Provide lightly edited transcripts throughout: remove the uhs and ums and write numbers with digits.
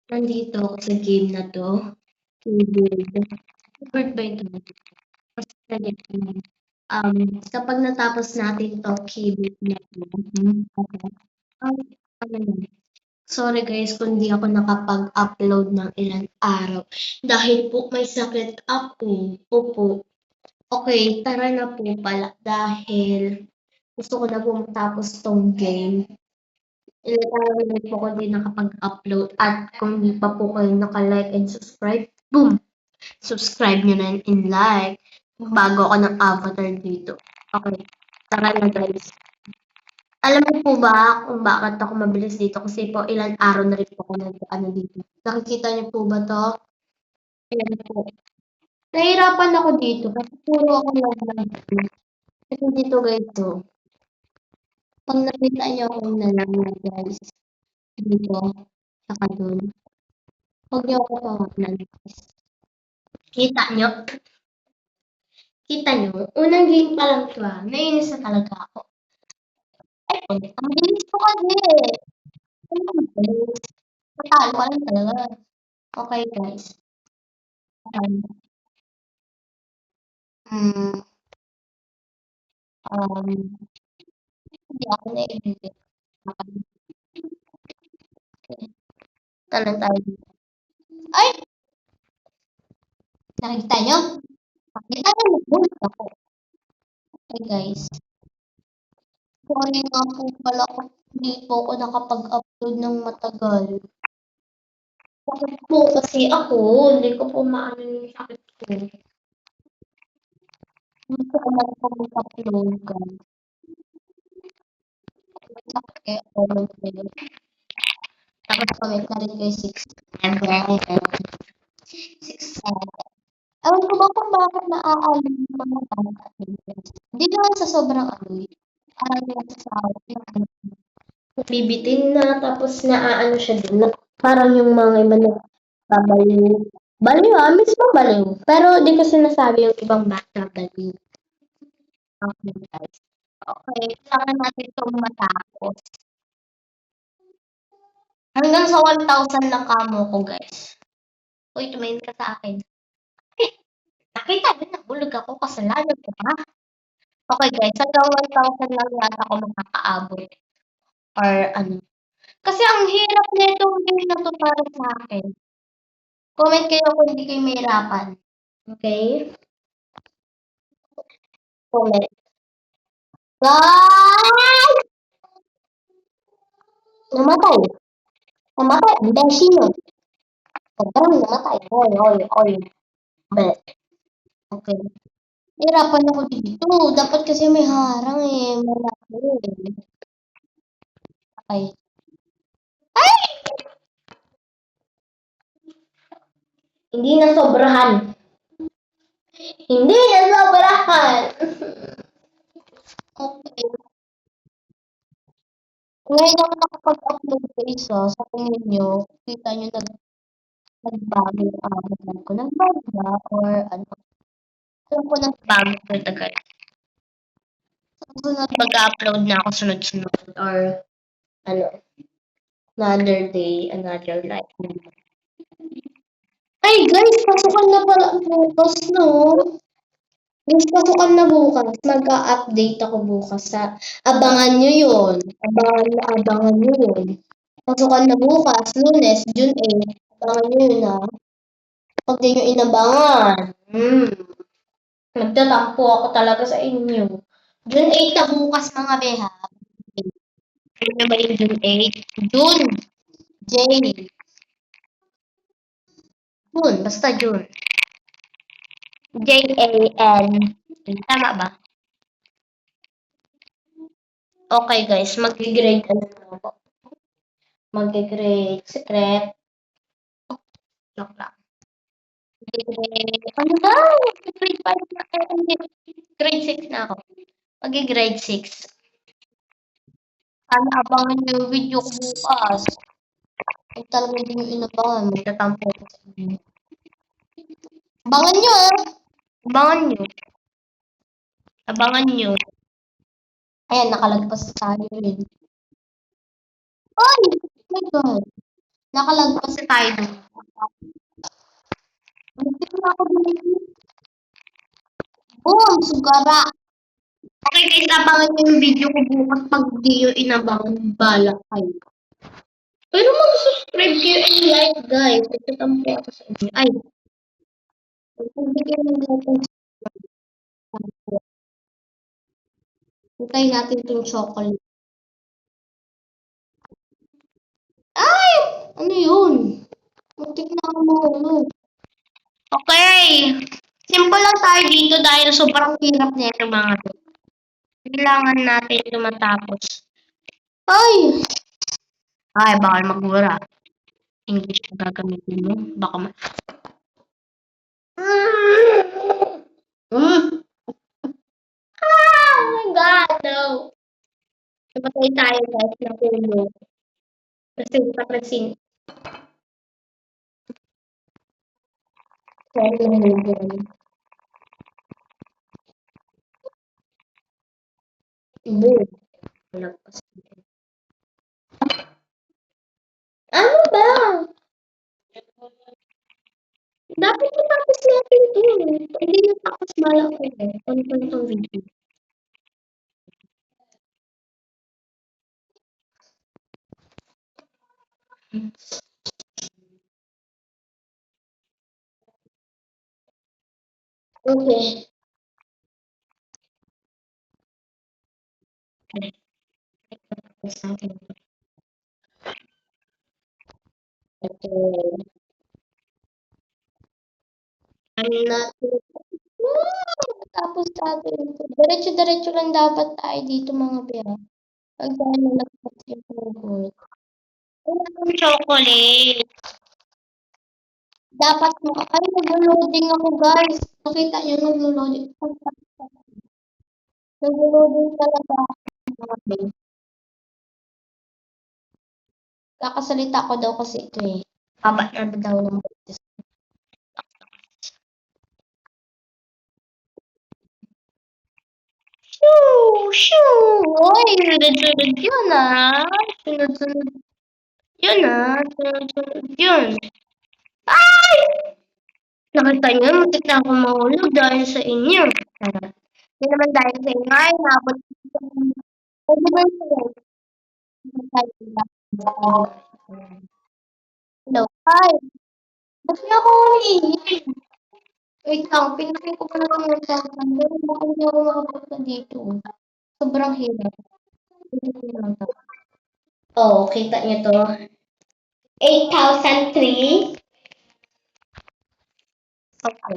Nandito ako sa game na 'to, Keyboard. Keyboard ba ito? Basta ganito, kapag natapos natin 'tong keyboard na 'to, okey, ang ano yun, sorry guys kung di ako nakapag-upload ng ilang araw dahil po may sakit ako, opo. Okey, tara na po pala dahil gusto ko na pong matapos 'tong game. Ilang araw na po ako di nakapag-upload at kung di pa po kayo naka-like and subscribe, boom! Subscribe nyo na and like bago ako ng avatar dito. Okay, tara na guys. Alam mo po ba kung bakit ako mabilis dito? Kasi po ilang araw na rin po ako nag-ano dito. Nakikita niyo po ba to? Ayan po. Nahihirapan ako dito kasi puro ako lang. Kasi dito guys to. Pag nakita niyo akong nalang guys, dito, saka dun. Huwag niyo ako tawanan guys. Kita niyo? Kita niyo? Unang game pa lang to naiinis na talaga ako. Ay, ang bilis ko kasi. Ano ang bilis? Natalo ka lang talaga. Okay guys. Hmm, um, hindi ako naiinggit. Talon tayo dito. Ay! Nakita niyo? Nakita niyo nag-bullet ako. Okay guys. Sorry nga po pala kung hindi po ako nakapag-upload ng matagal. Sakit po kasi ako. Hindi ko po maano yung sakit ko. Hindi ko makapag-upload guys. Sakit kaya ako ng tapos comment na rin kayo 6 6 ewan ko ba kung bakit naaalala yung mga bata guys. Hindi naman sa sobrang amoy. Parang lang sa bibitin na tapos naaano siya dun na parang yung mga iba na babaliw. Baliw mismo baliw. Pero di ko sinasabi yung ibang bata baliw. Okay guys. Okay, kailangan natin itong matapos. Hanggang sa 1,000 na kamo ko guys. Uy, tumingin ka sa akin. Nakita niyo nahulog ako, kasalanan ko ba? Okay guys, hanggang 1,000 lang yata ako makakaabot or ano. Kasi ang hirap nitong game na 'to para sa'kin. Comment kayo kung hindi kayo mahirapan, okey? Comment. Guys! Namatay, namatay ang beshi 'no. Parang namatay, hoy, hoy, hoy. Be, okey. Nahirapan ako dito, dapat kasi may harang, malaki, Okey. Ay! Hindi nasobrahan. Hindi nasobrahan. Okey. Ngayon ako nakapag-upload guys, sa tingin niyo, kita niyo nagbago yung avatar ko, nagbago ba or ano? Alam ko nagbago talaga guys. Sa susunod mag-upload na ako sunod-sunod or ano, another day, another life. Ay guys, pasukan na pala bukas 'no? Guys, pasukan na bukas, mag-a-update ako bukas abangan niyo 'yun, abangan niyo 'yun. Pasukan na bukas, Lunes, June 8, abangan niyo 'yun, 'Pag di niyo inabangan, magtatampo ako talaga sa inyo. June 8 na bukas mga beha. Alam niyo ba yung June 8? June! J. June, basta June. J-A-N. Tama ba? Okay guys, mag-grade ano na ako. Mag-grade secret. Joke lang. Mag-grade, ano ba? Grade 5 na, hindi. Grade 6 na ako. Mag-grade 6. Sana abangan niyo yung video ko bukas. Kung talaga hindi niyo inabangan, magtatampo ako sa inyo. Abangan niyo Abangan niyo. Abangan niyo. Ayan, nakalagpas tayo rin. Ay! Oh my God. Nakalagpas tayo dun. Muntik na ako bumili. Boom! Sugara! Okay guys, abangan nyo yung video ko bukas pag di yung inabangan. Balak kayo. Pero mag-subscribe kayo and like guys. Nagtatampo ako sa inyo. Ay, magbigay ng like and subscribe. Hintayin natin itong chocolate. Ay! Ano yun? Muntik na ako mahulog. Okay. Simple lang tayo dito dahil sobrang hirap nito mga to. Kailangan natin ito matapos. Ay! Ay, bawal magmura. English na gagamitin mo. Baka Oh my God, no. Napatay tayo guys ng ulo. Kasi papansin. Sorry lang yun. Boom. Malagpas. Ano ba? Dapat matapos natin ito. Hindi natapos malak ko. Ano pa itong video? Okay. Tapos natin ito. Okay. I'm not tapos natin ito. Diretso-diretso lang dapat tayo dito mga bea. Pag tayo nalagpas yung hugot. Wala akong chocolate. Dapat mo. Ay, nag-loading ako guys. Nakita niyo nag-loading. Nag-loading talaga ako mga bea. Kakasalita ko daw kasi ito eh. Haba na daw ng boses. Shoo! Shoo! Oy, sunod-sunod yun ah. Sunod-sunod yun ah. Sunod-sunod yun. Ay! Nakita niyo, muntik na ako mahulog dahil sa inyo. Hindi naman dahil sa inyo ay nabot. Pwede ba yun? Hello, hi. Ba't niyo ako umiiyak? Wait lang, pinakin ko pala ng cellphone. Pero baka hindi ako makapunta dito. Sobrang hirap. Oh, kita niyo to. 8,003. Okay.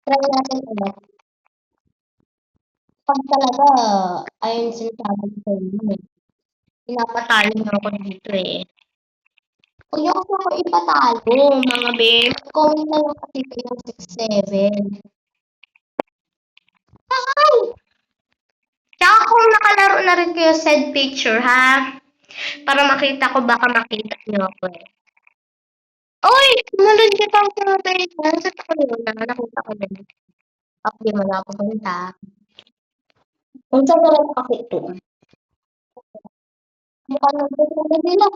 Try natin ulit. Pag talaga, ayun sinasabi ko sa inyo eh. Pinapatalo niyo ako dito eh. Huwag niyo kasi ako ipatalo, mga babe. Comment na lang kasi kayo 6-7. Ay! Tsaka kung nakalaro na rin kayo, send picture, ha? Para makita ko, baka makita niyo ako eh. Uy! Tumalun kita ang pinatay dyan. Sa ko yun na, nakita ko din. Ako di mo na pupunta. Kung saan na lang kasi ito. Mukha nang pupunta nila.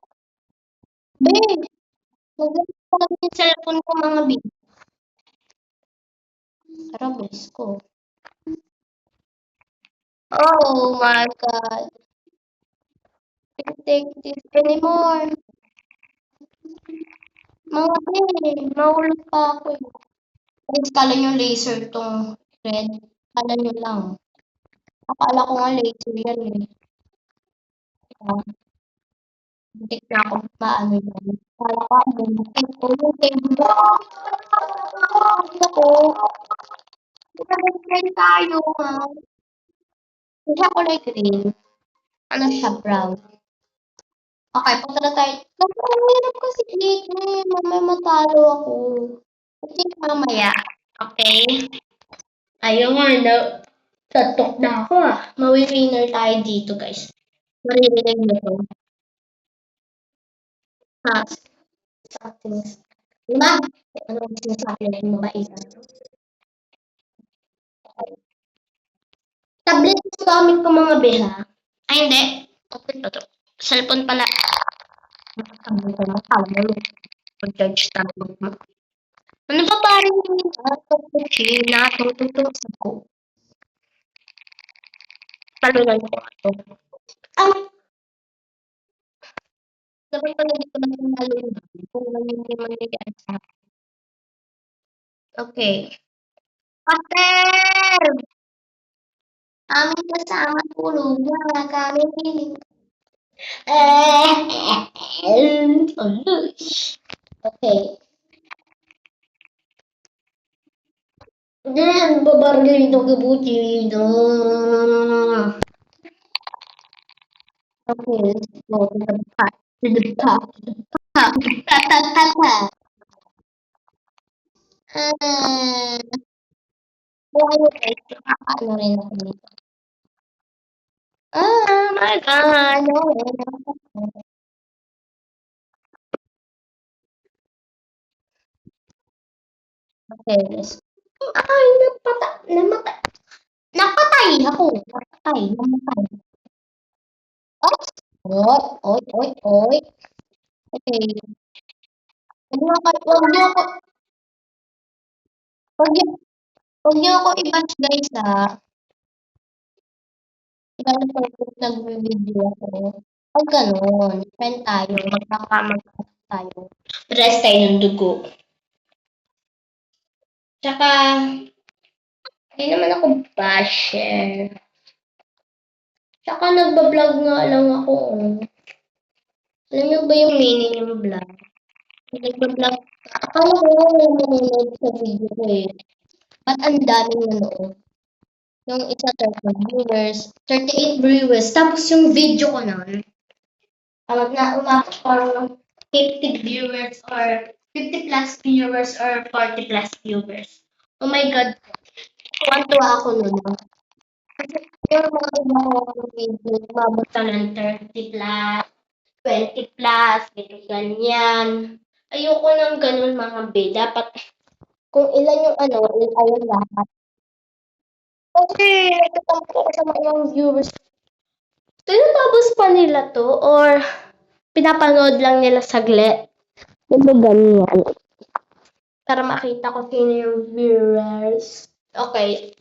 Babe! Naglalak ko lang yung cellphone ko mga babe. Tara, boys ko. Oh my God. Can't take this anymore. Mga babe, mahulog pa ako eh. Guys, kala nyo laser tong red. Kala nyo lang. Akala ko nga laser yan eh. Hindi na ako maano yan. Kala ko bumukit ko yung table. Ako. Nag-friend tayo ha. Hindi siya kulay green. Ano siya, brown. Okay, punta na tayo. Ang hirap kasi dito eh. Mamaya matalo ako. Kasi mamaya. Okay? Ayun nga, no. Tatok na ako ah. Mawi-winner tayo dito guys. Maririnig mo to. Ha? Something. Diba? Ano ang sinasabi ng mabait? Tablet yung gamit ko mga beha. Ay, hindi. Okay, to. Cellphone pala. Mag-judge tayo. Ano ba parang China, tututok ko. Palulan ko ito. Ay, dapat pala dito na pinalun. Kung ano yung mangyayari sa akin. Okay. Pater! Aming kasama tulog na kami. Okay. Babarlito que puchito. Okay, let's go to the part. To the top. Ta ta ta ta ta. Ah, buhay guys, nakakaano rin ako dito. My God. Okay, let's ay, namatay. Napatay ako. Namatay. Oops. Oy, oy, oy. Okay. Wag niyo ako, wag niyo, wag niyo ako i-bash guys ha. Ibang purpose nagvi-video ako. Wag gano'n. Friend tayo. Magkakamag-anak tayo. Parehas tayo ng dugo. Tsaka, hindi naman ako basher. Tsaka nagba-vlog nga lang ako. Alam niyo ba yung meaning ng vlog? Nagba-vlog. Akala ko may manonood sa video ko eh. Ba't ang daming nanood? Yung isa 30 viewers, 38 viewers. Tapos yung video ko nun, umabot parang 50 viewers or 50 plus viewers or 40 plus viewers. Oh my God, tuwa ako nun. Kasi yung mga iba ko video, umabot ka ng 30 plus, 20 plus, ganyan. Ayoko ng ganun mga be. Dapat kung ilan yung ayun lahat. Kasi nagtatampo ako sa mga viewers. Tinatapos pa nila to or pinapanood lang nila saglit. Ano ganyan? Para makita ko sino yung viewers. Okay.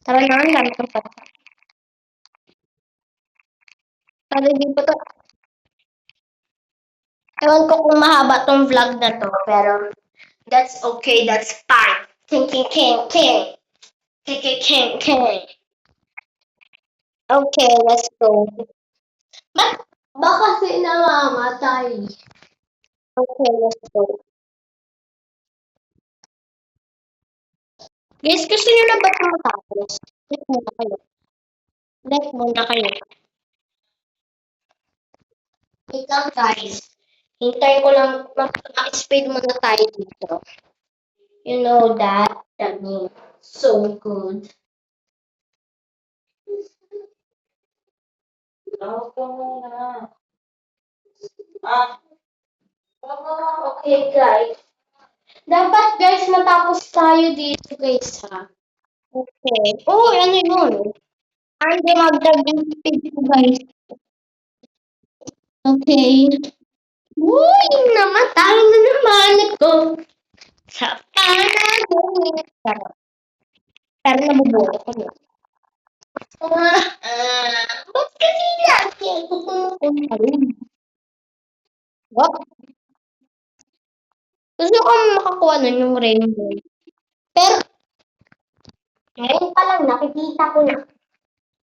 Tara na, ang dami kong pata. Para di pa to. Ewan ko kung mahaba tong vlog na to, pero that's okay, that's fine. King, king, king, king. King, king, king, king. Okay, let's go. Baka kasi namamatay. Okay, let's go. Guys, gusto nyo na ba ito matapos? Like muna kayo. Like muna kayo. Wait lang guys. Hintayin ko lang mag-speed muna tayo dito. You know that? That means so good. Okay guys. Dapat guys matapos tayo dito guys ha. Okay. Oh, ano yun? Hindi magdagdag speed ko guys. Okay. Uy, namatay na naman ako. Sa panahon. Pero nabubuo ko na. Ba't kasi lagi ako pumupunta rin? What? Gusto ko makakuha nun yung rainbow. Pero, ngayon pa lang, nakikita ko na.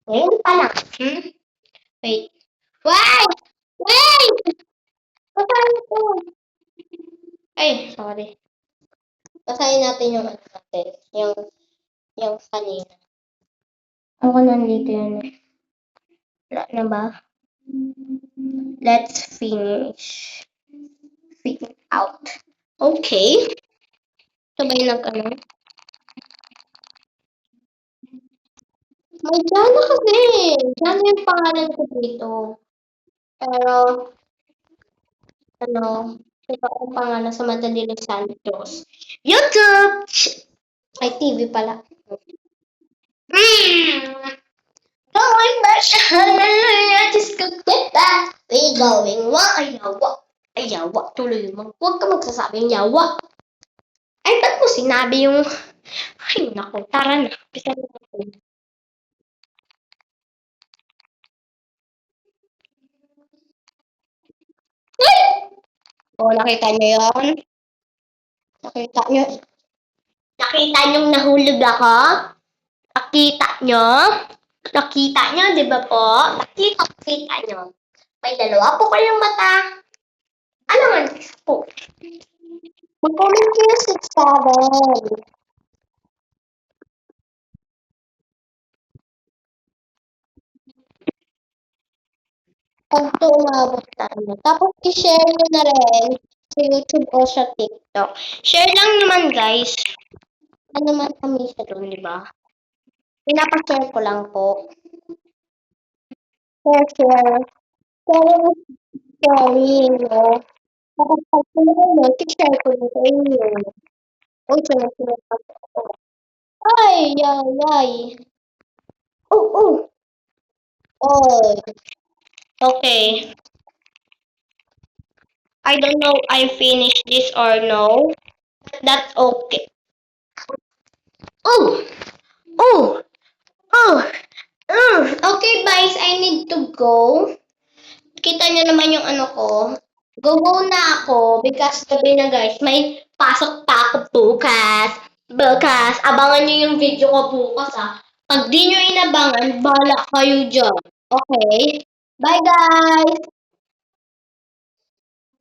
Ngayon pa lang. Wait. Wait! Wait! Basahin ko. Ay, sorry. Basahin natin yung natin. Yung kanina. Ako nandito yun. Wala na ba? Let's finish. Figure out. Okay. Sabay nag-ano. May Jana kasi. Jana yung pangalan ko dito. Pero, ito ang pangalan sa Madali ng Santos. YouTube! Ay, TV pala. Going back, just go get back. We going what? Ayawa. Ayawa. Tuloy mo. Huwag ka magsasabing yawa. Ay, ba't mo sinabi yung... Ay, naku. Tara na. Bisa na natin. Ay! O, nakita niyo yun? Nakita niyo? Nakita niyong nahulog ako? Nakita niyo? Nakita niyo, di ba po? Nakita niyo. May dalawa po kayong mata. Ano man po? Mag-comment kayo sa 7. Pag to umabot tayo. Tapos i-share nyo na rin sa YouTube o sa TikTok. Share lang naman guys. Ano naman kami sa doon, di ba? Pinapashare ko lang po. Share. Sharing, no? Tapos pag pinag mo, i-share ko din sa inyo. Uy, sunod ako. Ay, ay. Oh. Oh. Okay. I don't know I finished this or no. That's okay. Oh! Okay, guys, I need to go. Kita nyo naman yung ano ko. Go na ako because gabi na guys, may pasok pa ako bukas. Abangan nyo yung video ko bukas Pag di nyo inabangan, bahala kayo dyan. Okay? Bye guys!